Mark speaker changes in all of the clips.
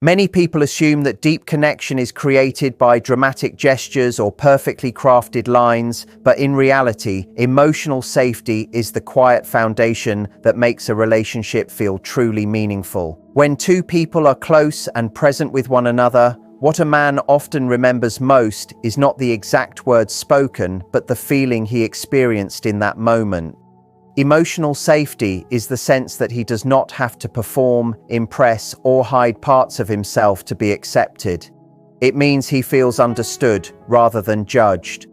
Speaker 1: Many people assume that deep connection is created by dramatic gestures or perfectly crafted lines, but in reality, emotional safety is the quiet foundation that makes a relationship feel truly meaningful. When two people are close and present with one another, what a man often remembers most is not the exact words spoken, but the feeling he experienced in that moment. Emotional safety is the sense that he does not have to perform, impress, or hide parts of himself to be accepted. It means he feels understood rather than judged.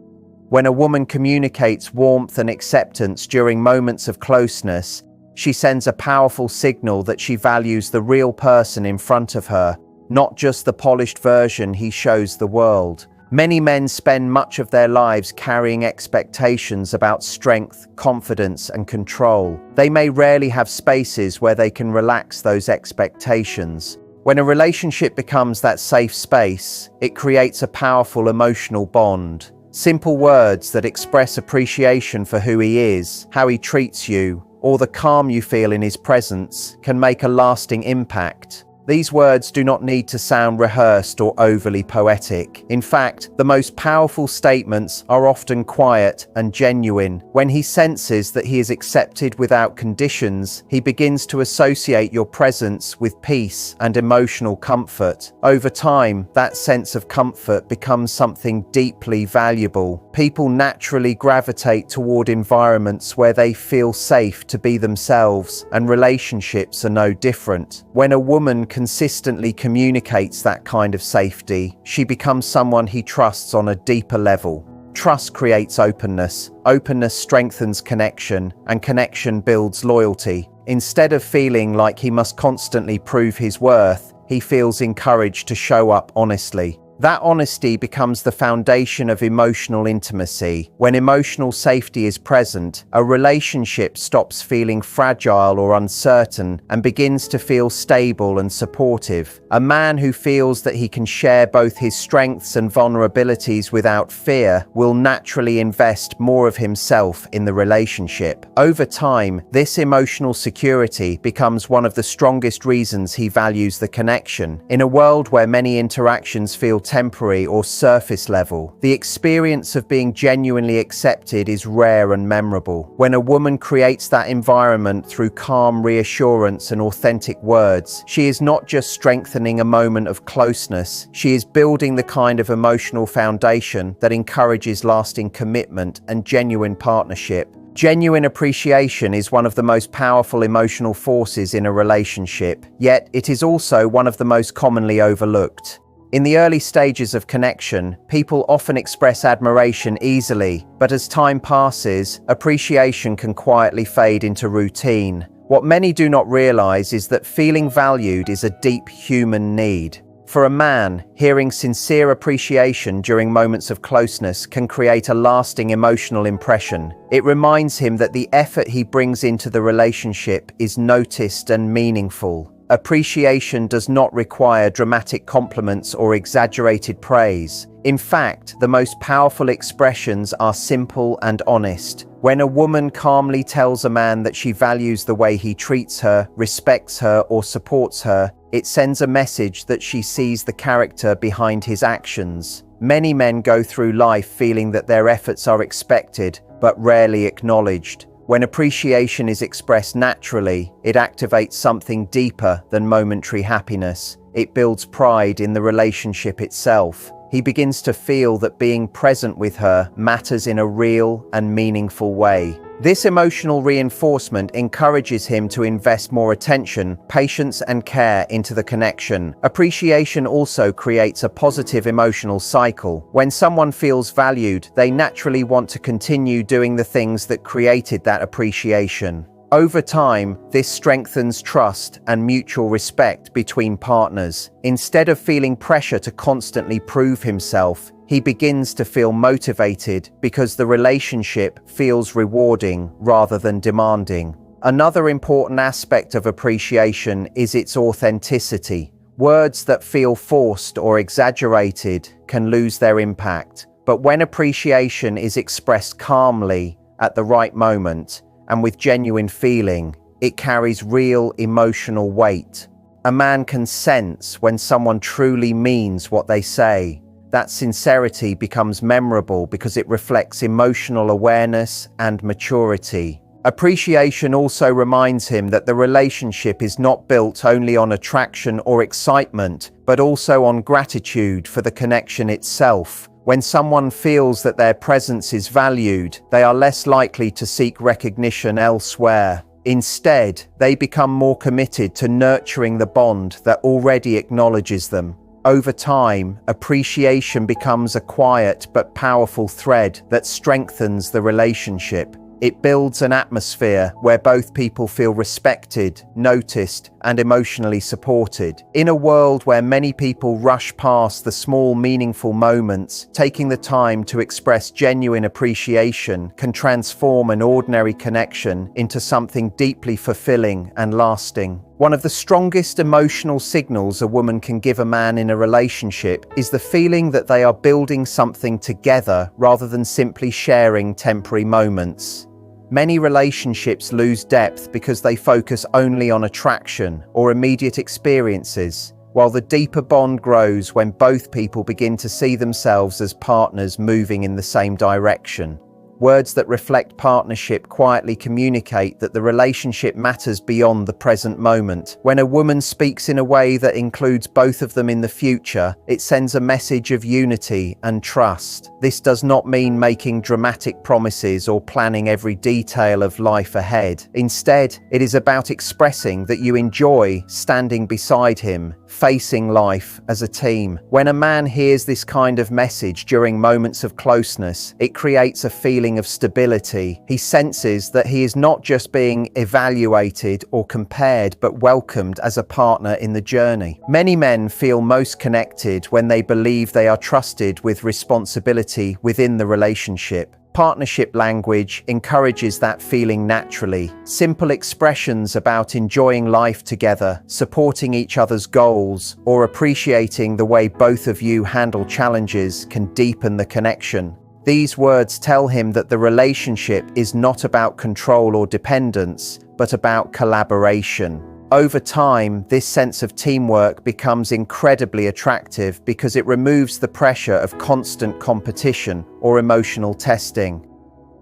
Speaker 1: When a woman communicates warmth and acceptance during moments of closeness, she sends a powerful signal that she values the real person in front of her, not just the polished version he shows the world. Many men spend much of their lives carrying expectations about strength, confidence, and control. They may rarely have spaces where they can relax those expectations. When a relationship becomes that safe space, it creates a powerful emotional bond. Simple words that express appreciation for who he is, how he treats you, or the calm you feel in his presence can make a lasting impact. These words do not need to sound rehearsed or overly poetic. In fact, the most powerful statements are often quiet and genuine. When he senses that he is accepted without conditions, he begins to associate your presence with peace and emotional comfort. Over time, that sense of comfort becomes something deeply valuable. People naturally gravitate toward environments where they feel safe to be themselves, and relationships are no different. When a woman consistently communicates that kind of safety, she becomes someone he trusts on a deeper level. Trust creates openness. Openness strengthens connection, and connection builds loyalty. Instead of feeling like he must constantly prove his worth, he feels encouraged to show up honestly. That honesty becomes the foundation of emotional intimacy. When emotional safety is present, a relationship stops feeling fragile or uncertain and begins to feel stable and supportive. A man who feels that he can share both his strengths and vulnerabilities without fear will naturally invest more of himself in the relationship. Over time, this emotional security becomes one of the strongest reasons he values the connection. In a world where many interactions feel temporary or surface level, the experience of being genuinely accepted is rare and memorable. When a woman creates that environment through calm reassurance and authentic words, she is not just strengthening a moment of closeness, she is building the kind of emotional foundation that encourages lasting commitment and genuine partnership. Genuine appreciation is one of the most powerful emotional forces in a relationship, yet it is also one of the most commonly overlooked. In the early stages of connection, people often express admiration easily, but as time passes, appreciation can quietly fade into routine. What many do not realize is that feeling valued is a deep human need. For a man, hearing sincere appreciation during moments of closeness can create a lasting emotional impression. It reminds him that the effort he brings into the relationship is noticed and meaningful. Appreciation does not require dramatic compliments or exaggerated praise. In fact, the most powerful expressions are simple and honest. When a woman calmly tells a man that she values the way he treats her, respects her, or supports her, it sends a message that she sees the character behind his actions. Many men go through life feeling that their efforts are expected, but rarely acknowledged. When appreciation is expressed naturally, it activates something deeper than momentary happiness. It builds pride in the relationship itself. He begins to feel that being present with her matters in a real and meaningful way. This emotional reinforcement encourages him to invest more attention, patience, and care into the connection. Appreciation also creates a positive emotional cycle. When someone feels valued, they naturally want to continue doing the things that created that appreciation. Over time, this strengthens trust and mutual respect between partners. Instead of feeling pressure to constantly prove himself, he begins to feel motivated because the relationship feels rewarding rather than demanding. Another important aspect of appreciation is its authenticity. Words that feel forced or exaggerated can lose their impact. But when appreciation is expressed calmly, at the right moment, and with genuine feeling, it carries real emotional weight. A man can sense when someone truly means what they say. That sincerity becomes memorable because it reflects emotional awareness and maturity. Appreciation also reminds him that the relationship is not built only on attraction or excitement, but also on gratitude for the connection itself. When someone feels that their presence is valued, they are less likely to seek recognition elsewhere. Instead, they become more committed to nurturing the bond that already acknowledges them. Over time, appreciation becomes a quiet but powerful thread that strengthens the relationship. It builds an atmosphere where both people feel respected, noticed, and emotionally supported. In a world where many people rush past the small, meaningful moments, taking the time to express genuine appreciation can transform an ordinary connection into something deeply fulfilling and lasting. One of the strongest emotional signals a woman can give a man in a relationship is the feeling that they are building something together rather than simply sharing temporary moments. Many relationships lose depth because they focus only on attraction or immediate experiences, while the deeper bond grows when both people begin to see themselves as partners moving in the same direction. Words that reflect partnership quietly communicate that the relationship matters beyond the present moment. When a woman speaks in a way that includes both of them in the future, it sends a message of unity and trust. This does not mean making dramatic promises or planning every detail of life ahead. Instead, it is about expressing that you enjoy standing beside him, facing life as a team. When a man hears this kind of message during moments of closeness, it creates a feeling of stability. He senses that he is not just being evaluated or compared, but welcomed as a partner in the journey. Many men feel most connected when they believe they are trusted with responsibility within the relationship. Partnership language encourages that feeling naturally. Simple expressions about enjoying life together, supporting each other's goals, or appreciating the way both of you handle challenges can deepen the connection. These words tell him that the relationship is not about control or dependence, but about collaboration. Over time, this sense of teamwork becomes incredibly attractive because it removes the pressure of constant competition or emotional testing.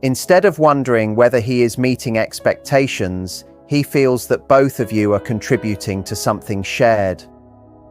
Speaker 1: Instead of wondering whether he is meeting expectations, he feels that both of you are contributing to something shared.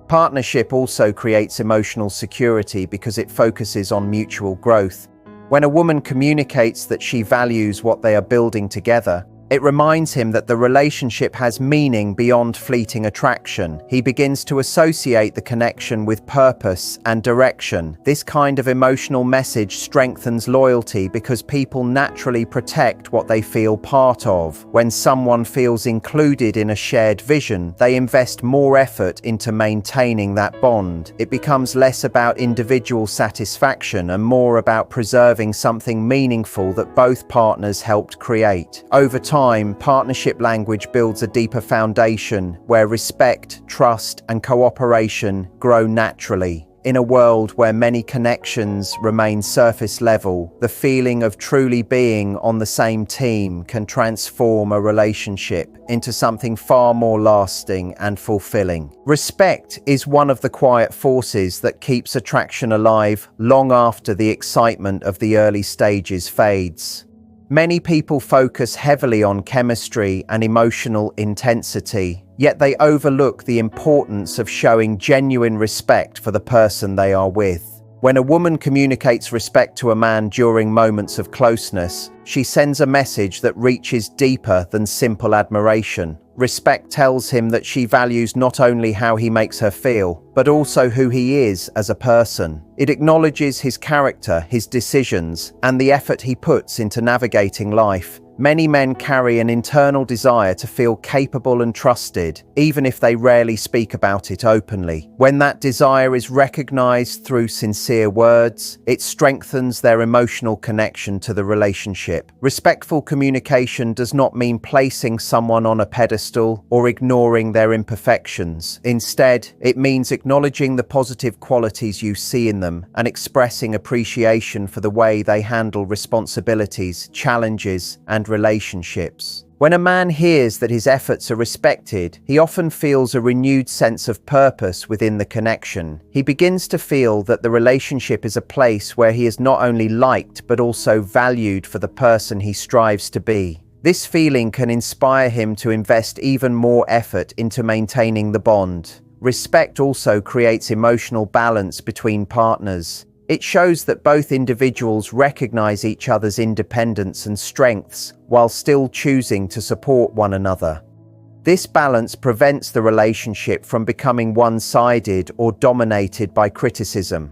Speaker 1: Partnership also creates emotional security because it focuses on mutual growth. When a woman communicates that she values what they are building together, it reminds him that the relationship has meaning beyond fleeting attraction. He begins to associate the connection with purpose and direction. This kind of emotional message strengthens loyalty because people naturally protect what they feel part of. When someone feels included in a shared vision, they invest more effort into maintaining that bond. It becomes less about individual satisfaction and more about preserving something meaningful that both partners helped create. Over time, partnership language builds a deeper foundation where respect, trust, and cooperation grow naturally. In a world where many connections remain surface level, the feeling of truly being on the same team can transform a relationship into something far more lasting and fulfilling. Respect is one of the quiet forces that keeps attraction alive long after the excitement of the early stages fades. Many people focus heavily on chemistry and emotional intensity, yet they overlook the importance of showing genuine respect for the person they are with. When a woman communicates respect to a man during moments of closeness, she sends a message that reaches deeper than simple admiration. Respect tells him that she values not only how he makes her feel, but also who he is as a person. It acknowledges his character, his decisions, and the effort he puts into navigating life. Many men carry an internal desire to feel capable and trusted, even if they rarely speak about it openly. When that desire is recognized through sincere words, it strengthens their emotional connection to the relationship. Respectful communication does not mean placing someone on a pedestal or ignoring their imperfections. Instead, it means acknowledging the positive qualities you see in them and expressing appreciation for the way they handle responsibilities, challenges, and relationships. When a man hears that his efforts are respected, he often feels a renewed sense of purpose within the connection. He begins to feel that the relationship is a place where he is not only liked but also valued for the person he strives to be. This feeling can inspire him to invest even more effort into maintaining the bond. Respect also creates emotional balance between partners. It shows that both individuals recognize each other's independence and strengths while still choosing to support one another. This balance prevents the relationship from becoming one-sided or dominated by criticism.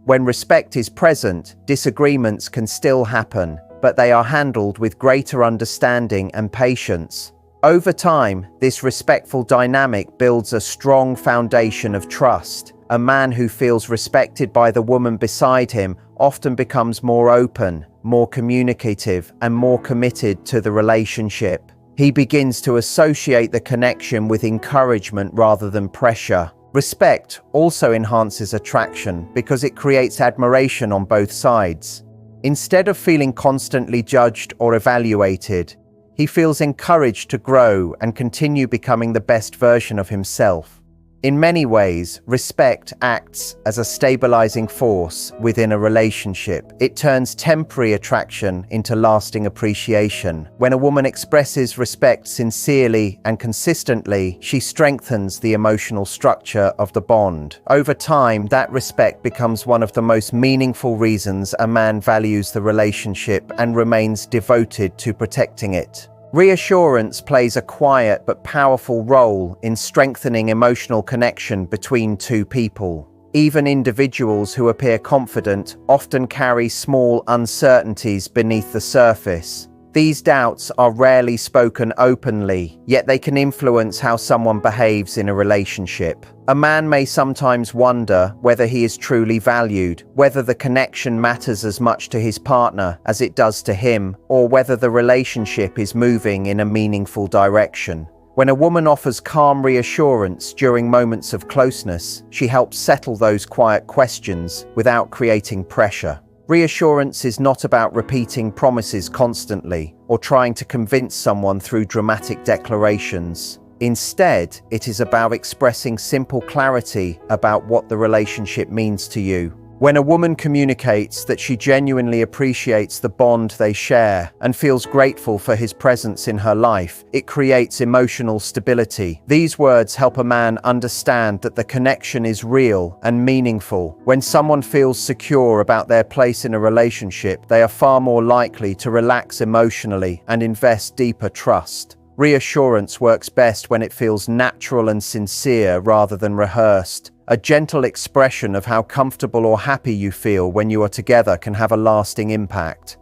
Speaker 1: When respect is present, disagreements can still happen, but they are handled with greater understanding and patience. Over time, this respectful dynamic builds a strong foundation of trust. A man who feels respected by the woman beside him often becomes more open, more communicative, and more committed to the relationship. He begins to associate the connection with encouragement rather than pressure. Respect also enhances attraction because it creates admiration on both sides. Instead of feeling constantly judged or evaluated, he feels encouraged to grow and continue becoming the best version of himself. In many ways, respect acts as a stabilizing force within a relationship. It turns temporary attraction into lasting appreciation. When a woman expresses respect sincerely and consistently, she strengthens the emotional structure of the bond. Over time, that respect becomes one of the most meaningful reasons a man values the relationship and remains devoted to protecting it. Reassurance plays a quiet but powerful role in strengthening emotional connection between two people. Even individuals who appear confident often carry small uncertainties beneath the surface. These doubts are rarely spoken openly, yet they can influence how someone behaves in a relationship. A man may sometimes wonder whether he is truly valued, whether the connection matters as much to his partner as it does to him, or whether the relationship is moving in a meaningful direction. When a woman offers calm reassurance during moments of closeness, she helps settle those quiet questions without creating pressure. Reassurance is not about repeating promises constantly or trying to convince someone through dramatic declarations. Instead, it is about expressing simple clarity about what the relationship means to you. When a woman communicates that she genuinely appreciates the bond they share and feels grateful for his presence in her life, it creates emotional stability. These words help a man understand that the connection is real and meaningful. When someone feels secure about their place in a relationship, they are far more likely to relax emotionally and invest deeper trust. Reassurance works best when it feels natural and sincere rather than rehearsed. A gentle expression of how comfortable or happy you feel when you are together can have a lasting impact.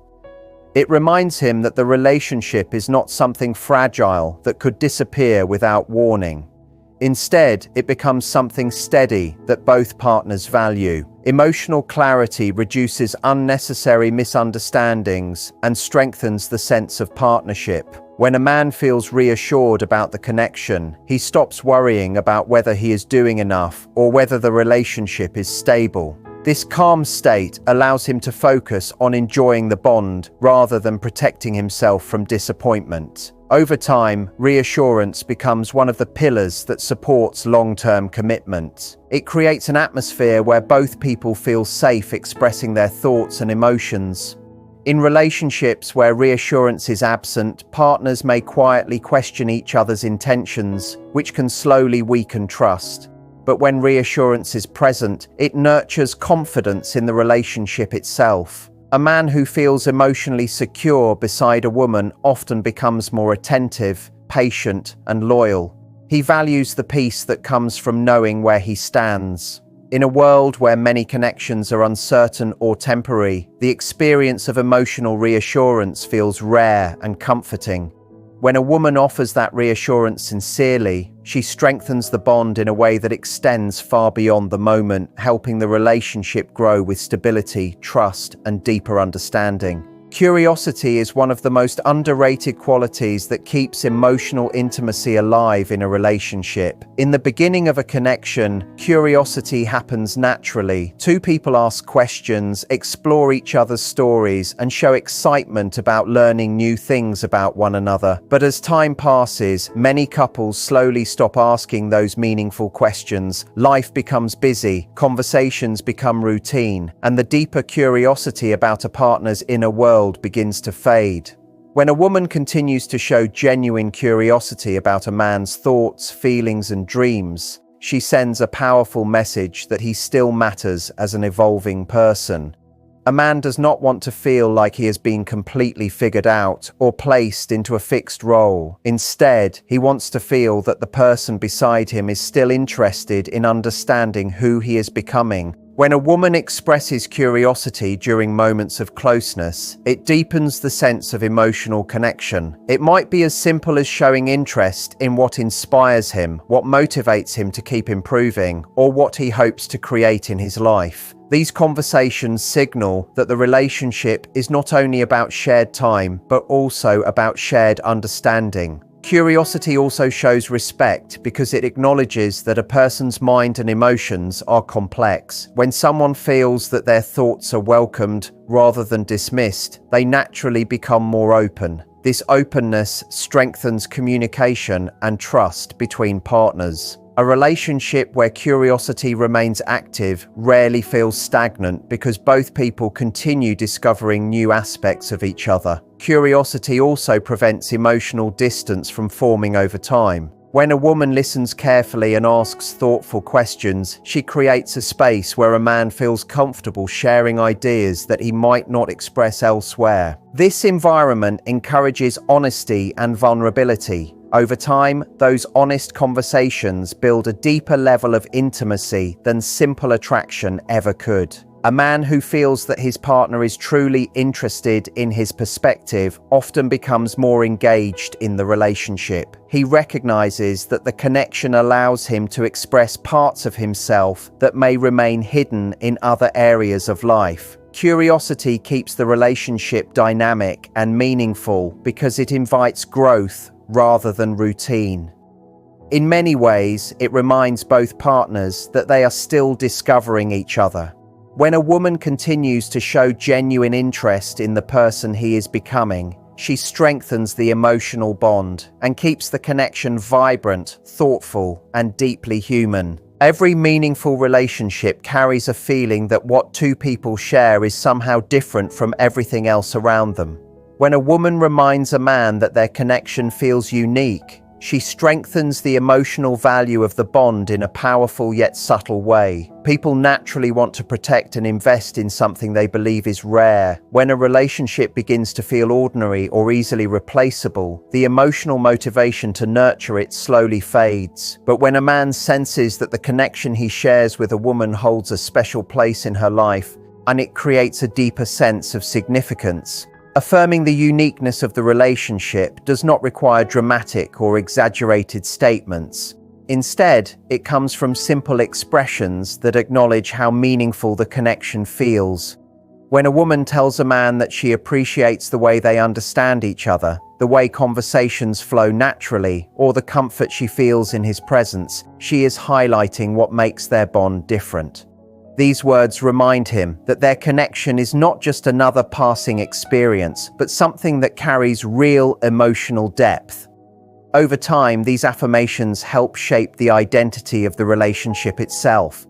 Speaker 1: It reminds him that the relationship is not something fragile that could disappear without warning. Instead, it becomes something steady that both partners value. Emotional clarity reduces unnecessary misunderstandings and strengthens the sense of partnership. When a man feels reassured about the connection, he stops worrying about whether he is doing enough or whether the relationship is stable. This calm state allows him to focus on enjoying the bond rather than protecting himself from disappointment. Over time, reassurance becomes one of the pillars that supports long-term commitment. It creates an atmosphere where both people feel safe expressing their thoughts and emotions. In relationships where reassurance is absent, partners may quietly question each other's intentions, which can slowly weaken trust. But when reassurance is present, it nurtures confidence in the relationship itself. A man who feels emotionally secure beside a woman often becomes more attentive, patient, and loyal. He values the peace that comes from knowing where he stands. In a world where many connections are uncertain or temporary, the experience of emotional reassurance feels rare and comforting. When a woman offers that reassurance sincerely, she strengthens the bond in a way that extends far beyond the moment, helping the relationship grow with stability, trust, and deeper understanding. Curiosity is one of the most underrated qualities that keeps emotional intimacy alive in a relationship. In the beginning of a connection, curiosity happens naturally. Two people ask questions, explore each other's stories, and show excitement about learning new things about one another. But as time passes, many couples slowly stop asking those meaningful questions. Life becomes busy, conversations become routine, and the deeper curiosity about a partner's inner world begins to fade. When a woman continues to show genuine curiosity about a man's thoughts, feelings, and dreams, she sends a powerful message that he still matters as an evolving person. A man does not want to feel like he has been completely figured out or placed into a fixed role. Instead, he wants to feel that the person beside him is still interested in understanding who he is becoming. When a woman expresses curiosity during moments of closeness, it deepens the sense of emotional connection. It might be as simple as showing interest in what inspires him, what motivates him to keep improving, or what he hopes to create in his life. These conversations signal that the relationship is not only about shared time, but also about shared understanding. Curiosity also shows respect because it acknowledges that a person's mind and emotions are complex. When someone feels that their thoughts are welcomed rather than dismissed, they naturally become more open. This openness strengthens communication and trust between partners. A relationship where curiosity remains active rarely feels stagnant because both people continue discovering new aspects of each other. Curiosity also prevents emotional distance from forming over time. When a woman listens carefully and asks thoughtful questions, she creates a space where a man feels comfortable sharing ideas that he might not express elsewhere. This environment encourages honesty and vulnerability. Over time, those honest conversations build a deeper level of intimacy than simple attraction ever could. A man who feels that his partner is truly interested in his perspective often becomes more engaged in the relationship. He recognizes that the connection allows him to express parts of himself that may remain hidden in other areas of life. Curiosity keeps the relationship dynamic and meaningful because it invites growth rather than routine. In many ways, it reminds both partners that they are still discovering each other. When a woman continues to show genuine interest in the person he is becoming, she strengthens the emotional bond and keeps the connection vibrant, thoughtful, and deeply human. Every meaningful relationship carries a feeling that what two people share is somehow different from everything else around them. When a woman reminds a man that their connection feels unique, she strengthens the emotional value of the bond in a powerful yet subtle way. People naturally want to protect and invest in something they believe is rare. When a relationship begins to feel ordinary or easily replaceable, the emotional motivation to nurture it slowly fades. But when a man senses that the connection he shares with a woman holds a special place in her life, and it creates a deeper sense of significance, affirming the uniqueness of the relationship does not require dramatic or exaggerated statements. Instead, it comes from simple expressions that acknowledge how meaningful the connection feels. When a woman tells a man that she appreciates the way they understand each other, the way conversations flow naturally, or the comfort she feels in his presence, she is highlighting what makes their bond different. These words remind him that their connection is not just another passing experience, but something that carries real emotional depth. Over time, these affirmations help shape the identity of the relationship itself.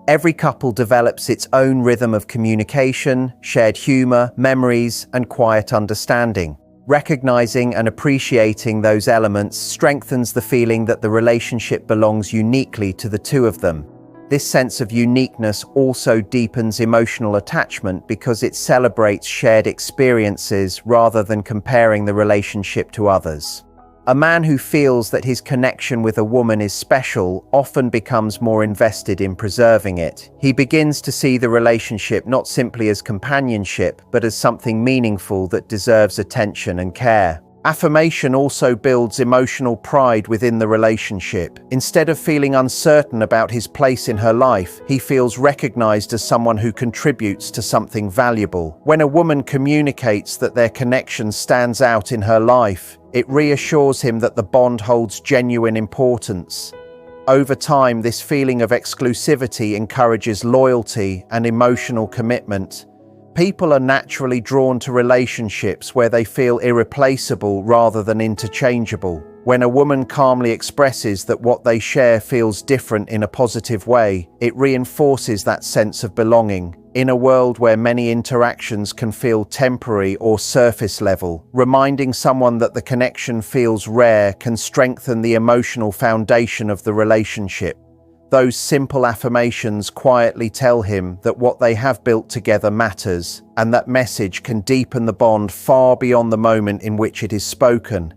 Speaker 1: Every couple develops its own rhythm of communication, shared humor, memories, and quiet understanding. Recognizing and appreciating those elements strengthens the feeling that the relationship belongs uniquely to the two of them. This sense of uniqueness also deepens emotional attachment because it celebrates shared experiences rather than comparing the relationship to others. A man who feels that his connection with a woman is special often becomes more invested in preserving it. He begins to see the relationship not simply as companionship, but as something meaningful that deserves attention and care. Affirmation also builds emotional pride within the relationship. Instead of feeling uncertain about his place in her life, he feels recognized as someone who contributes to something valuable. When a woman communicates that their connection stands out in her life, it reassures him that the bond holds genuine importance. Over time, this feeling of exclusivity encourages loyalty and emotional commitment. People are naturally drawn to relationships where they feel irreplaceable rather than interchangeable. When a woman calmly expresses that what they share feels different in a positive way, it reinforces that sense of belonging. In a world where many interactions can feel temporary or surface level, reminding someone that the connection feels rare can strengthen the emotional foundation of the relationship. Those simple affirmations quietly tell him that what they have built together matters, and that message can deepen the bond far beyond the moment in which it is spoken.